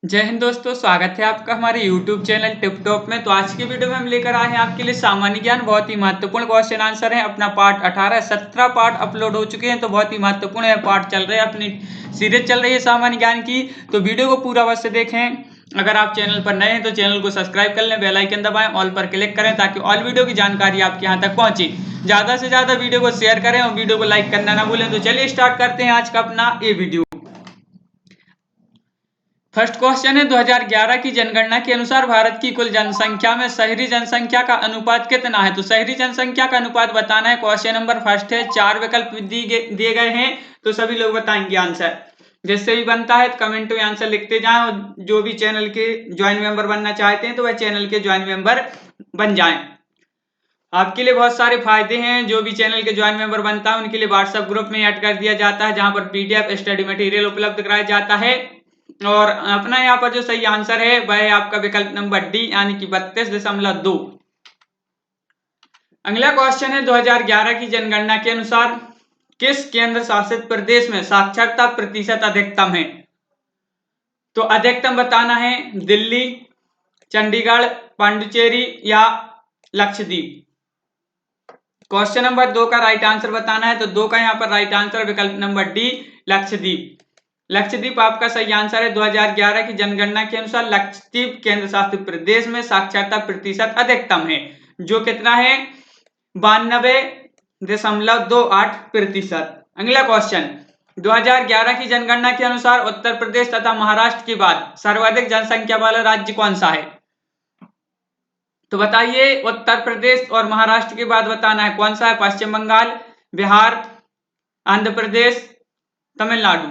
जय हिंद दोस्तों, स्वागत है आपका हमारे YouTube चैनल टिप टॉप में। तो आज की वीडियो में हम लेकर आए हैं आपके लिए सामान्य ज्ञान, बहुत ही महत्वपूर्ण क्वेश्चन आंसर है। अपना पार्ट 18 17 पार्ट अपलोड हो चुके हैं, तो बहुत ही महत्वपूर्ण है पार्ट चल रहे हैं, अपनी सीरीज चल रही है सामान्य ज्ञान की। तो वीडियो को पूरा अवश्य देखें। अगर आप चैनल पर नए हैं तो चैनल को सब्सक्राइब कर लें, बेल आइकन दबाएं, ऑल पर क्लिक करें ताकि ऑल वीडियो की जानकारी आपके यहाँ तक पहुंचे। ज्यादा से ज्यादा वीडियो को शेयर करें और वीडियो को लाइक करना ना भूलें। तो चलिए स्टार्ट करते हैं आज का अपना ये वीडियो। फर्स्ट क्वेश्चन है, 2011 की जनगणना के अनुसार भारत की कुल जनसंख्या में शहरी जनसंख्या का अनुपात कितना है? तो शहरी जनसंख्या का अनुपात बताना है। क्वेश्चन नंबर फर्स्ट है, 4 विकल्प दिए गए हैं, तो सभी लोग बताएंगे आंसर। जिससे भी बनता है कमेंट में आंसर लिखते जाएं, और जो भी चैनल के ज्वाइन मेंबर बनना चाहते हैं तो वह चैनल के ज्वाइन मेंबर बन जाएं। आपके लिए बहुत सारे फायदे हैं। जो भी चैनल के ज्वाइन मेंबर बनता है उनके लिए व्हाट्सएप ग्रुप में ऐड कर दिया जाता है, जहां पर पीडीएफ स्टडी मटेरियल उपलब्ध कराया जाता है। और अपना यहाँ पर जो सही आंसर है वह है आपका विकल्प नंबर डी, यानी कि 32.2। अगला क्वेश्चन है, 2011 की जनगणना के अनुसार किस केंद्र शासित प्रदेश में साक्षरता प्रतिशत अधिकतम है? तो अधिकतम बताना है, दिल्ली, चंडीगढ़, पांडुचेरी या लक्षद्वीप। क्वेश्चन नंबर 2 का राइट आंसर बताना है, तो 2 का यहाँ पर राइट आंसर विकल्प नंबर डी, लक्षद्वीप। लक्षद्वीप आपका सही आंसर है। 2011 की जनगणना के अनुसार लक्षद्वीप केंद्र शासित प्रदेश में साक्षरता प्रतिशत अधिकतम है, जो कितना है? 92.28%। अगला क्वेश्चन, 2011 की जनगणना के अनुसार उत्तर प्रदेश तथा महाराष्ट्र के बाद सर्वाधिक जनसंख्या वाला राज्य कौन सा है? तो बताइए, उत्तर प्रदेश और महाराष्ट्र के बाद बताना है कौन सा है। पश्चिम बंगाल, बिहार, आंध्र प्रदेश, तमिलनाडु।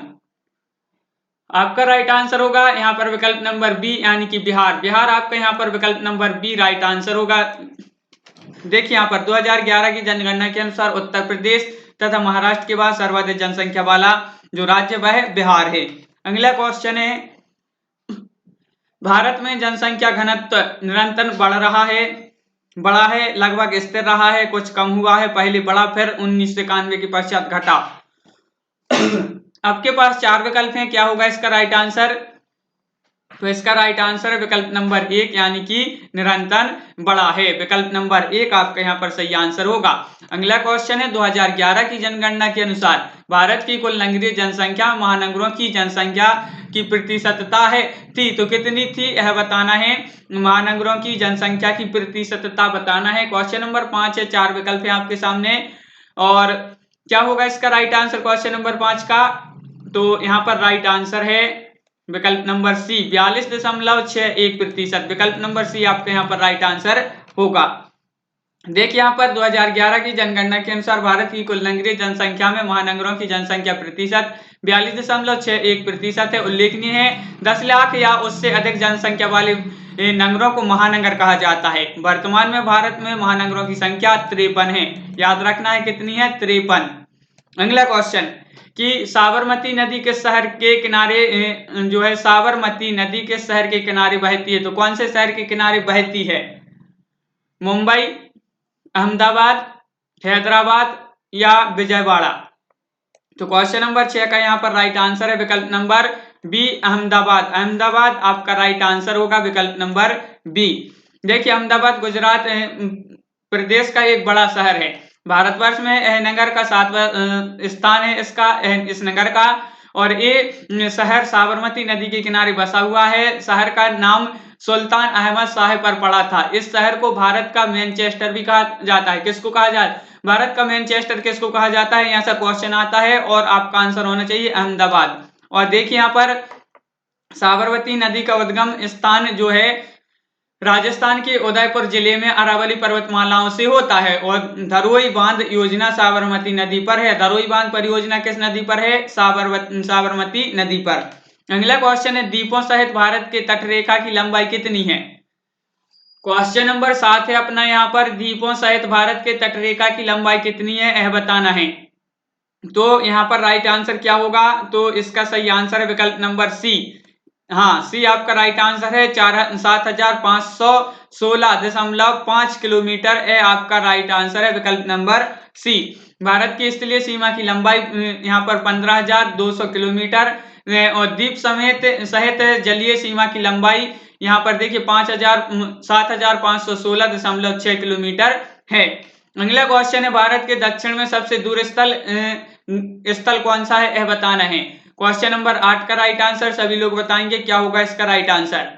आपका राइट आंसर होगा यहाँ पर विकल्प नंबर बी, यानी कि बिहार। बिहार आपका यहाँ पर विकल्प नंबर बी राइट आंसर होगा। देखिए यहाँ पर 2011 की जनगणना के अनुसार उत्तर प्रदेश तथा महाराष्ट्र के बाद सर्वाधिक जनसंख्या वाला जो राज्य वह है बिहार है। अगला क्वेश्चन है, भारत में जनसंख्या घनत्व निरंतर बढ़ा है, लगभग स्थिर रहा है, कुछ कम हुआ है, पहले बढ़ा फिर 1991 के पश्चात घटा। आपके पास 4 विकल्प हैं, क्या होगा इसका राइट आंसर? तो इसका राइट आंसर है विकल्प नंबर 1, यानी कि निरंतर बढ़ा है। विकल्प नंबर 1 आपका यहाँ पर सही आंसर होगा। अगला क्वेश्चन है, 2011 की जनगणना के अनुसार भारत की कुल नगरीय जनसंख्या महानगरों की जनसंख्या की प्रतिशतता है थी, तो कितनी थी यह बताना है। महानगरों की जनसंख्या की प्रतिशतता बताना है। क्वेश्चन नंबर 5 है, 4 विकल्प है आपके सामने, और क्या होगा इसका राइट आंसर क्वेश्चन नंबर 5 का? तो यहाँ पर राइट आंसर है विकल्प नंबर सी, 42.61%। विकल्प नंबर सी आपके यहाँ पर राइट आंसर होगा। देखिए यहाँ पर 2011 की जनगणना के अनुसार भारत की कुल नगरीय जनसंख्या में महानगरों की जनसंख्या प्रतिशत 42.61% है। उल्लेखनीय है 10 लाख या उससे अधिक जनसंख्या वाले नगरों को महानगर कहा जाता है। वर्तमान में भारत में महानगरों की संख्या 53 है। याद रखना है कितनी है? 53। अगला क्वेश्चन कि साबरमती नदी किस शहर के किनारे जो है साबरमती नदी किस शहर के किनारे बहती है? तो कौन से शहर के किनारे बहती है? मुंबई, अहमदाबाद, हैदराबाद या विजयवाड़ा। तो क्वेश्चन नंबर 6 का यहाँ पर राइट आंसर है विकल्प नंबर बी, अहमदाबाद। अहमदाबाद आपका राइट आंसर होगा, विकल्प नंबर बी। देखिए अहमदाबाद गुजरात प्रदेश का एक बड़ा शहर है। भारतवर्ष में यह नगर का 7वां स्थान है इस नगर का, और ये शहर साबरमती नदी के किनारे बसा हुआ है। शहर का नाम सुल्तान अहमद शाह पर पड़ा था। इस शहर को भारत का मैनचेस्टर भी कहा जाता है। किसको कहा जाता है? भारत का मैनचेस्टर किसको कहा जाता है? यहाँ से क्वेश्चन आता है और आपका आंसर होना चाहिए अहमदाबाद। और देखिए यहाँ पर साबरमती नदी का उद्गम स्थान जो है राजस्थान के उदयपुर जिले में अरावली पर्वतमालाओं से होता है, और धरोई बांध योजना साबरमती नदी पर है। धरोई बांध परियोजना किस नदी पर है? साबरमती नदी पर। अगला क्वेश्चन है, द्वीपों सहित भारत के तटरेखा की लंबाई कितनी है? क्वेश्चन नंबर 7 है अपना यहाँ पर, द्वीपों सहित भारत के तटरेखा की लंबाई कितनी है यह बताना है। तो यहाँ पर राइट आंसर क्या होगा? तो इसका सही आंसर है विकल्प नंबर सी। हाँ, सी आपका राइट आंसर है। 7516.5 किलोमीटर आपका राइट आंसर है, विकल्प नंबर सी। भारत की स्थलीय सीमा की लंबाई यहाँ पर 15,200 किलोमीटर और द्वीप सहित जलीय सीमा की लंबाई यहाँ पर देखिए 7516 किलोमीटर है। अगला क्वेश्चन है भारत के दक्षिण में सबसे दूर स्थल कौन सा है, यह बताना है। क्वेश्चन नंबर 8 का राइट आंसर सभी लोग बताएंगे क्या होगा इसका राइट आंसर।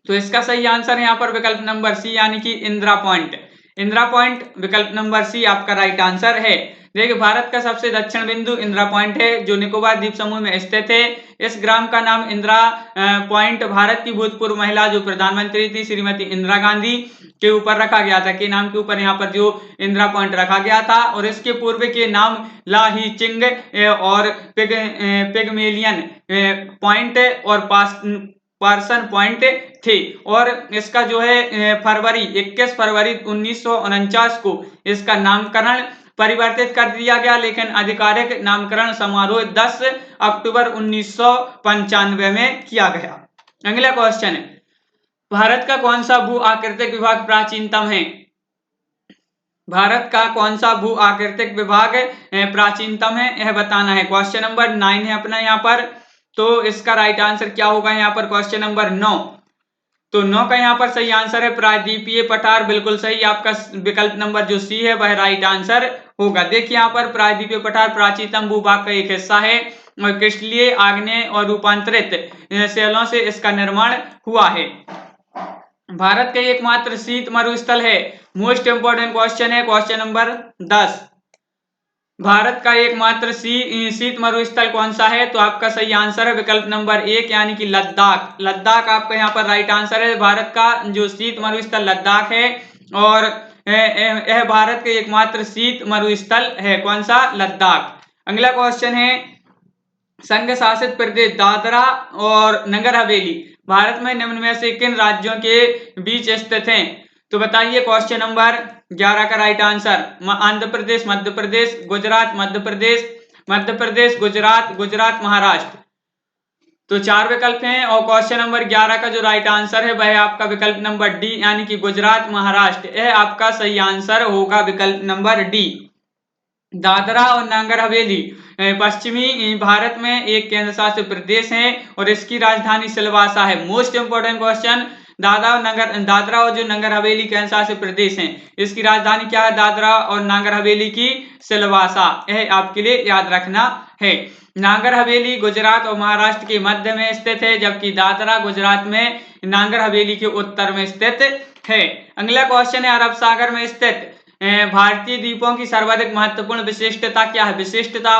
तो इसका सही आंसर है यहाँ पर विकल्प नंबर सी यानी कि इंदिरा पॉइंट। इंदिरा पॉइंट विकल्प नंबर सी आपका राइट आंसर है। देखिए भारत का सबसे दक्षिण बिंदु इंदिरा पॉइंट है जो निकोबार द्वीप समूह में स्थित है। इस ग्राम का नाम इंदिरा पॉइंट भारत की भूतपूर्व महिला जो प्रधानमंत्री थी श्रीमती इंदिरा गांधी के ऊपर रखा गया था, के नाम के ऊपर यहाँ पर जो इंदिरा पॉइंट रखा गया था। और इसके पूर्व के नाम लाही चिंग और पिगमेलियन पॉइंट और पार्सन पॉइंट थे। और इसका जो है 21 फरवरी 1949 को इसका नामकरण परिवर्तित कर दिया गया, लेकिन आधिकारिक नामकरण समारोह 10 अक्टूबर 1995 में किया गया। अगला क्वेश्चन है भारत का कौन सा भू आकृतिक विभाग प्राचीनतम है। भारत का कौन सा भू आकृतिक विभाग प्राचीनतम है, यह बताना है। क्वेश्चन नंबर 9 है अपना यहाँ पर। तो इसका राइट आंसर क्या होगा यहाँ पर क्वेश्चन नंबर 9। तो 9 का यहाँ पर सही आंसर है प्रायद्वीपीय पठार, बिल्कुल सही। आपका विकल्प नंबर जो सी है वह राइट आंसर होगा। देखिए यहाँ पर प्रायद्वीपीय पठार प्राचीनतम भूभाग का एक हिस्सा है और क्रिस्टलीय आग्नेय और रूपांतरित शैलों से इसका निर्माण हुआ है। भारत का एकमात्र शीत मरुस्थल है। मोस्ट इंपोर्टेंट क्वेश्चन है क्वेश्चन नंबर 10। भारत का एकमात्र शीत मरुस्थल कौन सा है। तो आपका सही आंसर है विकल्प नंबर 1 यानी कि लद्दाख। लद्दाख आपका यहाँ पर राइट आंसर है। भारत का जो शीत मरुस्थल लद्दाख है और यह भारत के एकमात्र शीत मरुस्थल है। कौन सा, लद्दाख। अगला क्वेश्चन है संघ शासित प्रदेश दादरा और नगर हवेली भारत में निम्न में से किन राज्यों के बीच स्थित हैं। तो बताइए क्वेश्चन नंबर 11 का राइट आंसर। आंध्र प्रदेश, मध्य प्रदेश, गुजरात, मध्य प्रदेश, गुजरात, महाराष्ट्र। तो 4 विकल्प हैं और क्वेश्चन नंबर 11 का जो राइट आंसर है वह आपका विकल्प नंबर डी यानी कि गुजरात, महाराष्ट्र। यह आपका सही आंसर होगा विकल्प नंबर डी। दादरा और नगर हवेली पश्चिमी भारत में एक केंद्र शासित प्रदेश है और इसकी राजधानी सिलवासा है। मोस्ट इंपोर्टेंट क्वेश्चन, दादरा और जो नगर हवेली केंद्र शासित प्रदेश है इसकी राजधानी क्या है, दादरा और नगर हवेली की सिलवासा। यह आपके लिए याद रखना है। नागर हवेली गुजरात और महाराष्ट्र के मध्य में स्थित है जबकि दादरा गुजरात में, नागर हवेली के उत्तर में स्थित है। अगला क्वेश्चन है अरब सागर में स्थित भारतीय द्वीपों की सर्वाधिक महत्वपूर्ण विशिष्टता क्या है।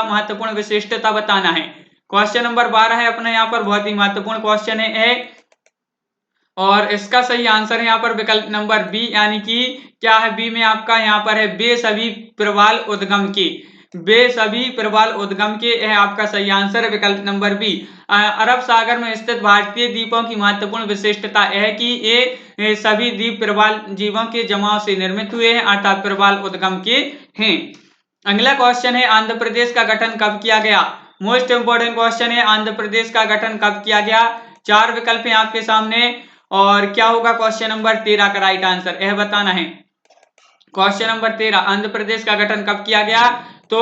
महत्वपूर्ण विशिष्टता बताना है। क्वेश्चन नंबर 12 है अपना यहाँ पर, बहुत ही महत्वपूर्ण क्वेश्चन है और इसका सही आंसर है यहाँ पर विकल्प नंबर बी यानी कि क्या है, बी में आपका यहाँ पर है बेसभी प्रवाल उद्गम के। यह आपका सही आंसर है विकल्प नंबर बी। अरब सागर में स्थित भारतीय द्वीपों की महत्वपूर्ण विशिष्टता है कि ये सभी द्वीप प्रवाल जीवों के जमाव से निर्मित हुए हैं अर्थात प्रवाल उद्गम के हैं। अगला क्वेश्चन है आंध्र प्रदेश का गठन कब किया गया। मोस्ट इंपोर्टेंट क्वेश्चन है आंध्र प्रदेश का गठन कब किया गया। 4 विकल्प हैं आपके सामने और क्या होगा क्वेश्चन नंबर 13 का राइट आंसर, यह बताना है। क्वेश्चन नंबर 13 आंध्र प्रदेश का गठन कब किया गया। तो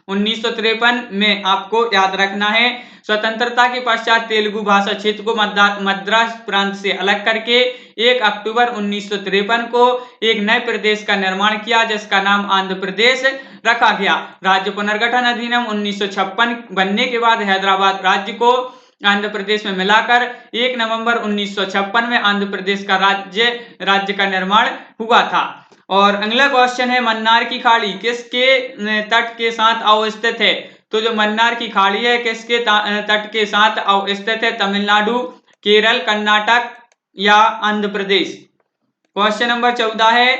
1953 में आपको याद रखना है। स्वतंत्रता के पश्चात तेलुगु भाषा क्षेत्र को मद्रास प्रांत से अलग करके 1 अक्टूबर 1953 को एक नए प्रदेश का निर्माण किया जिसका नाम आंध्र प्रदेश रखा गया। राज्य पुनर्गठन अधिनियम 1956 बनने के बाद हैदराबाद राज्य को आंध्र प्रदेश में मिलाकर 1 नवंबर 1956 में आंध्र प्रदेश का राज्य का निर्माण हुआ था। और अगला क्वेश्चन है मन्नार की खाड़ी किसके तट के साथ अवस्थित है। तो जो मन्नार की खाड़ी है किसके तट के साथ अवस्थित है, तमिलनाडु, केरल, कर्नाटक या आंध्र प्रदेश। क्वेश्चन नंबर 14 है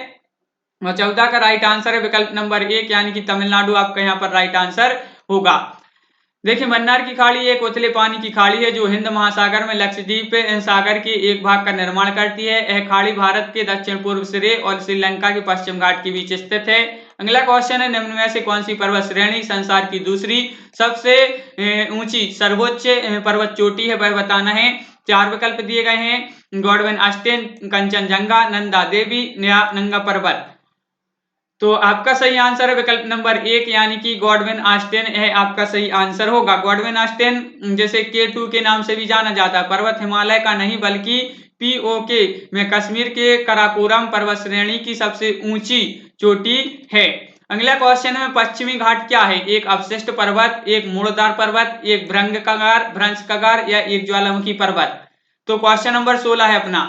और 14 का राइट आंसर है विकल्प नंबर 1 यानी कि तमिलनाडु आपका यहाँ पर राइट आंसर होगा। देखिए मन्नार की खाड़ी एक उथले पानी की खाड़ी है जो हिंद महासागर में लक्षद्वीप सागर के एक भाग का निर्माण करती है। यह खाड़ी भारत के दक्षिण पूर्व सिरे और श्रीलंका के पश्चिम घाट के बीच स्थित है। अगला क्वेश्चन है निम्न में से कौन सी पर्वत श्रेणी संसार की दूसरी सबसे ऊंची सर्वोच्च पर्वत चोटी है, वह बताना है। 4 विकल्प दिए गए हैं, गॉडविन अस्टेन, कंचनजंगा, नंदा देवी या नंगा पर्वत। तो आपका सही आंसर है विकल्प नंबर 1 यानी कि गॉडविन ऑस्टिन, यह आपका सही आंसर होगा। गॉडविन ऑस्टिन जैसे K2 के नाम से भी जाना जाता है। पर्वत हिमालय का नहीं बल्कि POK में कश्मीर के कराकोरम पर्वत श्रेणी की सबसे ऊंची चोटी है। अगला क्वेश्चन है पश्चिमी घाट क्या है? एक अवशिष्ट पर्वत, एक मूड़दार पर्वत, एक भ्रंश कगार या एक ज्वालामुखी पर्वत। तो क्वेश्चन नंबर 16 है अपना।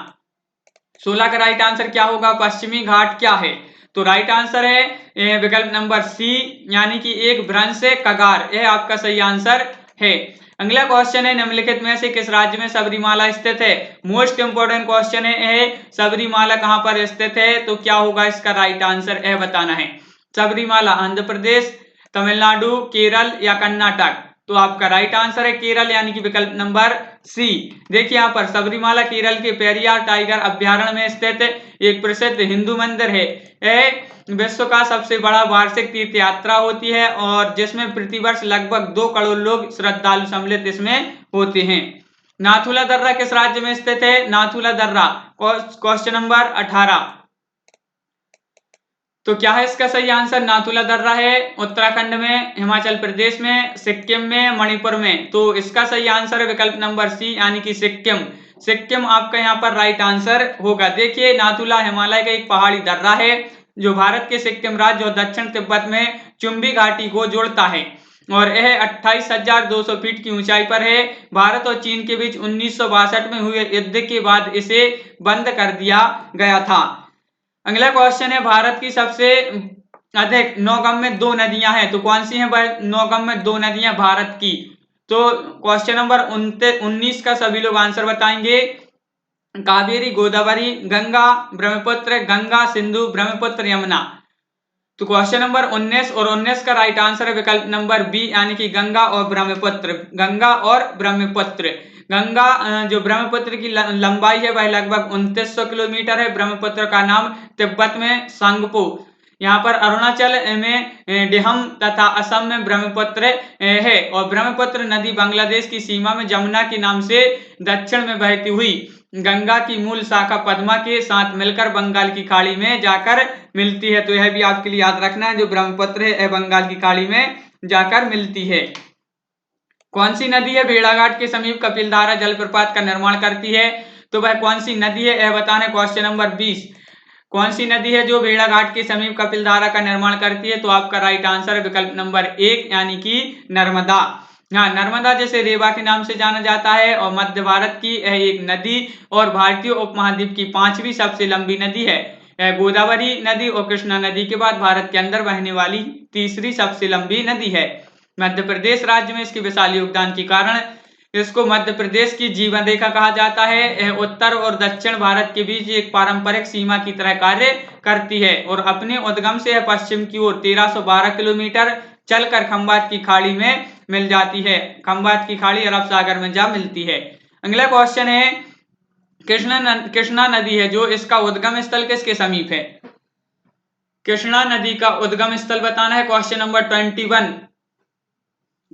16 का राइट आंसर क्या होगा? पश्चिमी घाट क्या है? तो राइट आंसर है विकल्प नंबर सी यानी कि एक भ्रंश कगार, यह आपका सही आंसर है। अगला क्वेश्चन है निम्नलिखित में से किस राज्य में सबरीमाला स्थित है? मोस्ट इंपोर्टेंट क्वेश्चन है सबरीमाला कहां पर स्थित है? तो क्या होगा इसका राइट आंसर, यह बताना है। सबरीमाला आंध्र प्रदेश, तमिलनाडु, केरल या कर्नाटक। तो आपका राइट आंसर है केरल यानी कि विकल्प नंबर सी। देखिए यहाँ पर सबरीमाला केरल के पेरियार टाइगर अभ्यारण्य में स्थित एक प्रसिद्ध हिंदू मंदिर है। यह विश्व का सबसे बड़ा वार्षिक तीर्थ यात्रा होती है और जिसमें प्रतिवर्ष लगभग 2 करोड़ लोग श्रद्धालु सम्मिलित इसमें होते हैं। नाथुला दर्रा किस राज्य में स्थित है? नाथुला दर्रा क्वेश्चन नंबर 18। तो क्या है इसका सही आंसर? नाथुला दर्रा है उत्तराखंड में, हिमाचल प्रदेश में, सिक्किम में, मणिपुर में। तो इसका सही आंसर है विकल्प नंबर सी यानी कि सिक्किम। सिक्किम आपका यहाँ पर राइट आंसर होगा। देखिए नाथुला हिमालय का एक पहाड़ी दर्रा है जो भारत के सिक्किम राज्य और दक्षिण तिब्बत में चुंबी घाटी को जोड़ता है और यह 28,200 फीट की ऊंचाई पर है। भारत और चीन के बीच 1962 में हुए युद्ध के बाद इसे बंद कर दिया गया था। अगला क्वेश्चन है भारत की सबसे अधिक नौगम्य 2 नदियां हैं, तो कौन सी हैं नौगम्य 2 नदियां भारत की? तो क्वेश्चन नंबर 19 का सभी लोग आंसर बताएंगे। कावेरी, गोदावरी, गंगा, ब्रह्मपुत्र, गंगा, सिंधु, ब्रह्मपुत्र, यमुना। तो क्वेश्चन नंबर 19 और 19 का राइट आंसर है विकल्प नंबर बी यानी कि गंगा और ब्रह्मपुत्र। गंगा और ब्रह्मपुत्र। गंगा जो ब्रह्मपुत्र की लंबाई है वह लगभग 2900 किलोमीटर है। ब्रह्मपुत्र का नाम तिब्बत में सांगपो, यहाँ पर अरुणाचल में डेहम तथा असम में ब्रह्मपुत्र है और ब्रह्मपुत्र नदी बांग्लादेश की सीमा में जमुना के नाम से दक्षिण में बहती हुई गंगा की मूल शाखा पद्मा के साथ मिलकर बंगाल की खाड़ी में जाकर मिलती है। तो यह भी आपके लिए याद रखना है, जो ब्रह्मपुत्र है बंगाल की खाड़ी में जाकर मिलती है। कौन सी नदी है भेड़ाघाट के समीप कपिलधारा जलप्रपात का निर्माण करती है? तो वह कौन सी नदी है यह बताना है। Question number 20। कौन सी नदी है जो भेड़ाघाट के समीप कपिलधारा का निर्माण करती है? तो आपका राइट आंसर है विकल्प नंबर 1 यानी कि नर्मदा। हाँ, नर्मदा जैसे रेवा के नाम से जाना जाता है और मध्य भारत की यह एक नदी और भारतीय उपमहाद्वीप की 5वीं सबसे लंबी नदी है। गोदावरी नदी और कृष्णा नदी के बाद भारत के अंदर बहने वाली तीसरी सबसे लंबी नदी है। मध्य प्रदेश राज्य में इसके विशाल योगदान के कारण इसको मध्य प्रदेश की जीवन रेखा कहा जाता है। यह उत्तर और दक्षिण भारत के बीच एक पारंपरिक सीमा की तरह कार्य करती है और अपने उद्गम से यह पश्चिम की ओर 1312 किलोमीटर चलकर खंबात की खाड़ी में मिल जाती है। खंबात की खाड़ी अरब सागर में जा मिलती है। अगला क्वेश्चन है कृष्णा नदी है जो इसका उद्गम स्थल किसके समीप है? कृष्णा नदी का उद्गम स्थल बताना है। क्वेश्चन नंबर 21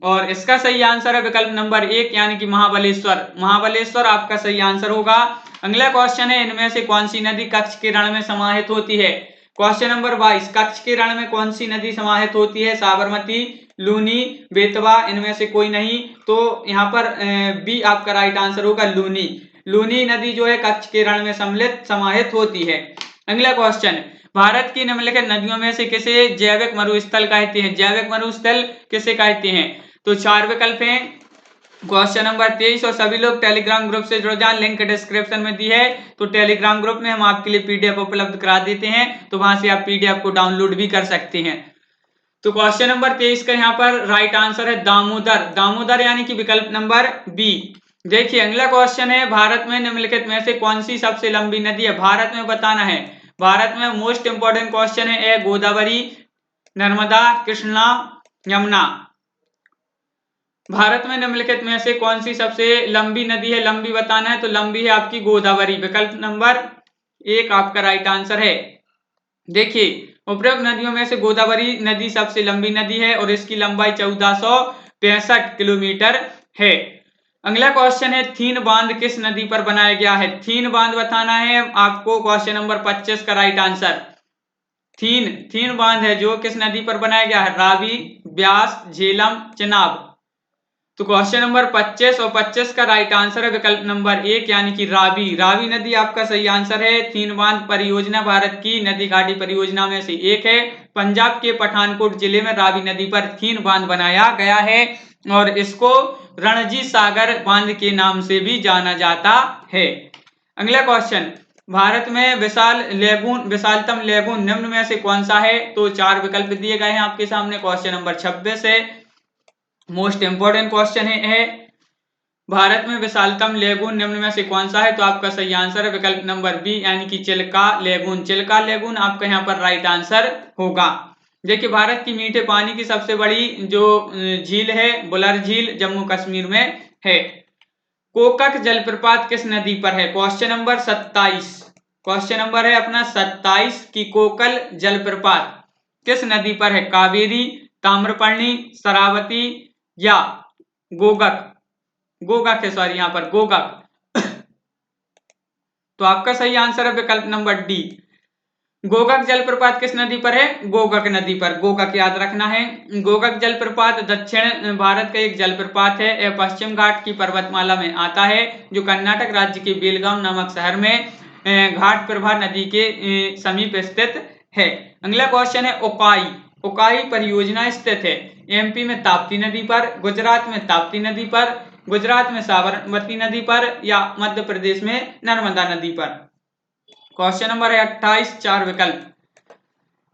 और इसका सही आंसर है विकल्प नंबर 1 यानी कि महाबलेश्वर। महाबलेश्वर आपका सही आंसर होगा। अगला क्वेश्चन है इनमें से कौन सी नदी कच्छ के रण में समाहित होती है? क्वेश्चन नंबर 22 कच्छ के रण में कौन सी नदी समाहित होती है? साबरमती, लूनी, बेतवा, इनमें से कोई नहीं। तो यहाँ पर बी आपका राइट आंसर होगा लूनी। लूनी नदी जो है कच्छ के रण में समाहित होती है। अगला क्वेश्चन भारत की निम्नलिखित नदियों में से किसे जैविक मरुस्थल कहते हैं? जैविक मरुस्थल किसे कहते हैं? तो 4 विकल्प हैं। क्वेश्चन नंबर 23 और सभी लोग टेलीग्राम ग्रुप से जुड़ जाएं, लिंक डिस्क्रिप्शन में दी है। तो टेलीग्राम ग्रुप में हम आपके लिए पीडीएफ उपलब्ध करा देते हैं, तो वहां से आप पीडीएफ को डाउनलोड भी कर सकते हैं। तो क्वेश्चन नंबर 23 का यहाँ पर राइट आंसर है दामोदर। दामोदर यानी कि विकल्प नंबर बी। देखिए अगला क्वेश्चन है भारत में निम्नलिखित में से कौन सी सबसे लंबी नदी है? भारत में बताना है। भारत में मोस्ट इंपोर्टेंट क्वेश्चन है गोदावरी, नर्मदा, कृष्णा, यमुना। भारत में निम्नलिखित में से कौन सी सबसे लंबी नदी है? लंबी बताना है तो लंबी है आपकी गोदावरी। विकल्प नंबर 1 आपका राइट आंसर है। देखिए उपरोक्त नदियों में से गोदावरी नदी सबसे लंबी नदी है और इसकी लंबाई 1465 किलोमीटर है। अगला क्वेश्चन है थीन बांध किस नदी पर बनाया गया है? थीन बांध बताना है आपको। क्वेश्चन नंबर 25 का राइट आंसर। थीन बांध है जो किस नदी पर बनाया गया है? रावी, ब्यास, झेलम, चेनाब। तो क्वेश्चन नंबर 25 और 25 का राइट आंसर है विकल्प नंबर 1 यानी कि रावी। रावी नदी आपका सही आंसर है। थीन बांध परियोजना भारत की नदी घाटी परियोजना में से एक है। पंजाब के पठानकोट जिले में रावी नदी पर थीन बांध बनाया गया है और इसको रणजीत सागर बांध के नाम से भी जाना जाता है। अगला क्वेश्चन, भारत में विशालतम लेगून निम्न में से कौन सा है? तो 4 विकल्प दिए गए हैं आपके सामने। क्वेश्चन नंबर 26 है, मोस्ट इंपोर्टेंट क्वेश्चन है। भारत में विशालतम लेगून निम्न में से कौन सा है? तो आपका सही आंसर है विकल्प नंबर बी यानी कि चिल्का लेगून। चिल्का लेगून आपका यहाँ पर राइट आंसर होगा। देखिए, भारत की मीठे पानी की सबसे बड़ी जो झील है बुलर झील जम्मू कश्मीर में है। कोकक जलप्रपात किस नदी पर है? Question number 27। क्वेश्चन नंबर है अपना 27 की कोकल जलप्रपात किस नदी पर है? कावेरी, ताम्रपर्णी, शरावती या गोगक है, सॉरी यहाँ पर गोगक। तो आपका सही आंसर है विकल्प नंबर डी। गोगक जलप्रपात किस नदी पर है? गोगक नदी पर। गोगक याद रखना है। गोगक जलप्रपात दक्षिण भारत का एक जलप्रपात है। यह पश्चिम घाट की पर्वतमाला में आता है जो कर्नाटक राज्य के बेलगाम नामक शहर में घाट प्रभा नदी के समीप स्थित है। अगला क्वेश्चन है, उकाई परियोजना स्थित है एमपी में ताप्ती नदी पर, गुजरात में ताप्ती नदी पर, गुजरात में साबरमती नदी पर या मध्य प्रदेश में नर्मदा नदी पर। क्वेश्चन नंबर है 28, 4 विकल्प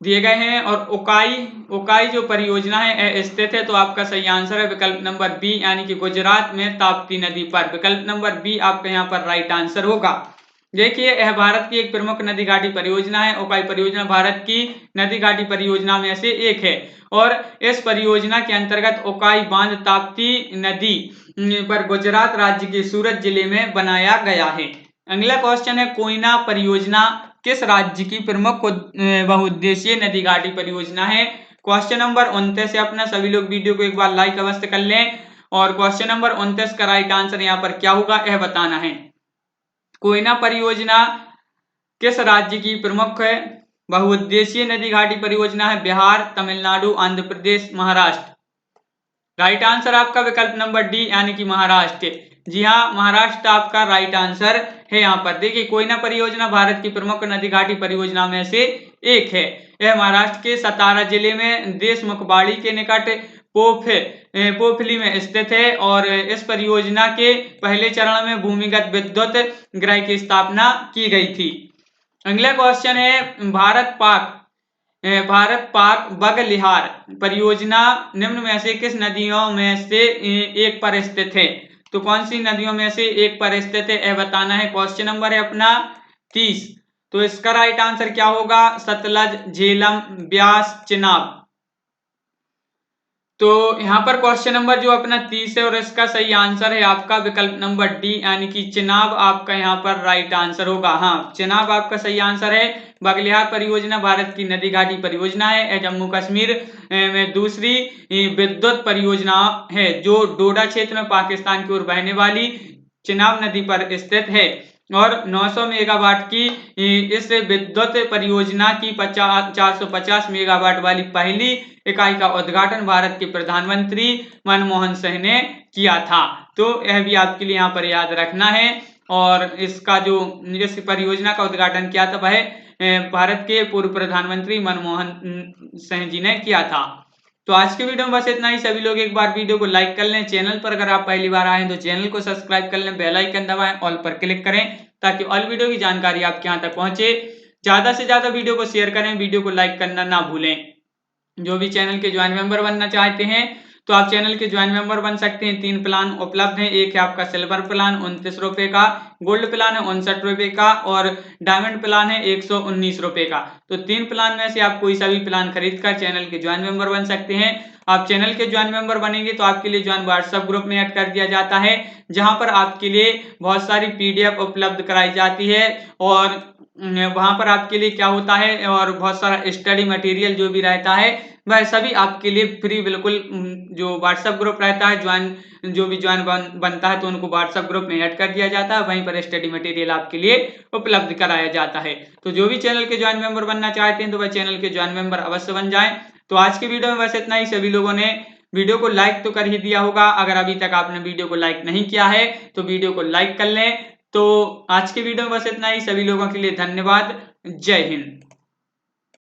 दिए गए हैं और उकाई जो परियोजना है स्थित है। तो आपका सही आंसर है विकल्प नंबर बी यानी कि गुजरात में ताप्ती नदी पर। विकल्प नंबर बी आपका यहाँ पर राइट आंसर होगा। देखिए, यह भारत की एक प्रमुख नदी घाटी परियोजना है। उकाई परियोजना भारत की नदी घाटी परियोजना में से एक है और इस परियोजना के अंतर्गत उकाई बांध ताप्ती नदी पर गुजरात राज्य के सूरत जिले में बनाया गया है। अगला क्वेश्चन है, कोयना परियोजना किस राज्य की प्रमुख बहुउद्देशीय नदी घाटी परियोजना है? क्वेश्चन नंबर 29 से अपना सभी लोग वीडियो को एक बार लाइक अवश्य कर लें और क्वेश्चन नंबर 29 का राइट आंसर यहाँ पर क्या होगा यह बताना है। कोयना परियोजना किस राज्य की प्रमुख बहुउद्देशीय नदी घाटी परियोजना है? बिहार, तमिलनाडु, आंध्र प्रदेश, महाराष्ट्र। राइट आंसर आपका विकल्प नंबर डी यानी कि महाराष्ट्र। जी हाँ, महाराष्ट्र आपका राइट आंसर है। यहाँ पर देखिए, कोयना परियोजना भारत की प्रमुख नदी घाटी परियोजना में से एक है। यह महाराष्ट्र के सतारा जिले में देशमुखवाड़ी के निकट पोफली में स्थित है और इस परियोजना के पहले चरण में भूमिगत विद्युत गृह की स्थापना की गई थी। अगला क्वेश्चन है, भारत पाक बगलिहार परियोजना निम्न में से किस नदियों में से एक पर स्थित है? तो कौन सी नदियों में से एक पर स्थित है यह बताना है। क्वेश्चन नंबर है अपना 30। तो इसका राइट आंसर क्या होगा? सतलज, झेलम, ब्यास, चेनाब। तो यहाँ पर क्वेश्चन नंबर जो अपना 30 है और इसका सही आंसर है आपका विकल्प नंबर डी यानी कि चेनाब आपका यहाँ पर राइट आंसर होगा। हाँ, चेनाब आपका सही आंसर है। बगलिहार परियोजना भारत की नदी घाटी परियोजना है। जम्मू कश्मीर में दूसरी विद्युत परियोजना है जो डोडा क्षेत्र में पाकिस्तान की ओर बहने वाली चेनाब नदी पर स्थित है और 900 मेगावाट की इस विद्युत परियोजना की 450 मेगावाट वाली पहली इकाई का उद्घाटन भारत के प्रधानमंत्री मनमोहन सिंह ने किया था। तो यह भी आपके लिए यहाँ पर याद रखना है और इसका जो इस परियोजना का उद्घाटन किया था वह भारत के पूर्व प्रधानमंत्री मनमोहन सिंह जी ने किया था। तो आज के वीडियो में बस इतना ही। सभी लोग एक बार वीडियो को लाइक कर लें। चैनल पर अगर आप पहली बार आए तो चैनल को सब्सक्राइब कर लें, बेल आइकन दबाएं, ऑल पर क्लिक करें ताकि ऑल वीडियो की जानकारी आपके यहाँ तक पहुंचे। ज्यादा से ज्यादा वीडियो को शेयर करें, वीडियो को लाइक करना ना भूलें। जो भी चैनल के ज्वाइन मेंबर बनना चाहते हैं तो आप चैनल के ज्वाइन मेंबर बन सकते हैं। 3 प्लान उपलब्ध हैं। एक है आपका सिल्वर प्लान 29 रुपए का, गोल्ड प्लान है 59 रुपए का और डायमंड प्लान है 119 रुपए का। तो 3 प्लान में से आप कोई सा भी प्लान खरीद कर चैनल के ज्वाइन मेंबर बन सकते हैं। आप चैनल के ज्वाइन मेंबर बनेंगे तो आपके लिए ज्वाइन व्हाट्सएप ग्रुप में ऐड कर दिया जाता है, जहां पर आपके लिए बहुत सारी पीडीएफ उपलब्ध कराई जाती है और वहां पर आपके लिए क्या होता है और बहुत सारा स्टडी मटेरियल जो भी रहता है वह सभी आपके लिए फ्री बिल्कुल जो व्हाट्सएप ग्रुप रहता है ज्वाइन जो भी ज्वाइन बनता है तो उनको व्हाट्सएप ग्रुप में ऐड कर दिया जाता है, वहीं पर स्टडी मटेरियल आपके लिए उपलब्ध कराया जाता है। तो जो भी चैनल के ज्वाइन मेंबर बनना चाहते हैं तो वह चैनल के ज्वाइन मेंबर अवश्य बन जाएं। तो आज की वीडियो में बस इतना ही। सभी लोगों ने वीडियो को लाइक तो कर ही दिया होगा, अगर अभी तक आपने वीडियो को लाइक नहीं किया है तो वीडियो को लाइक कर लें। तो आज की वीडियो में बस इतना ही। सभी लोगों के लिए धन्यवाद। जय हिंद।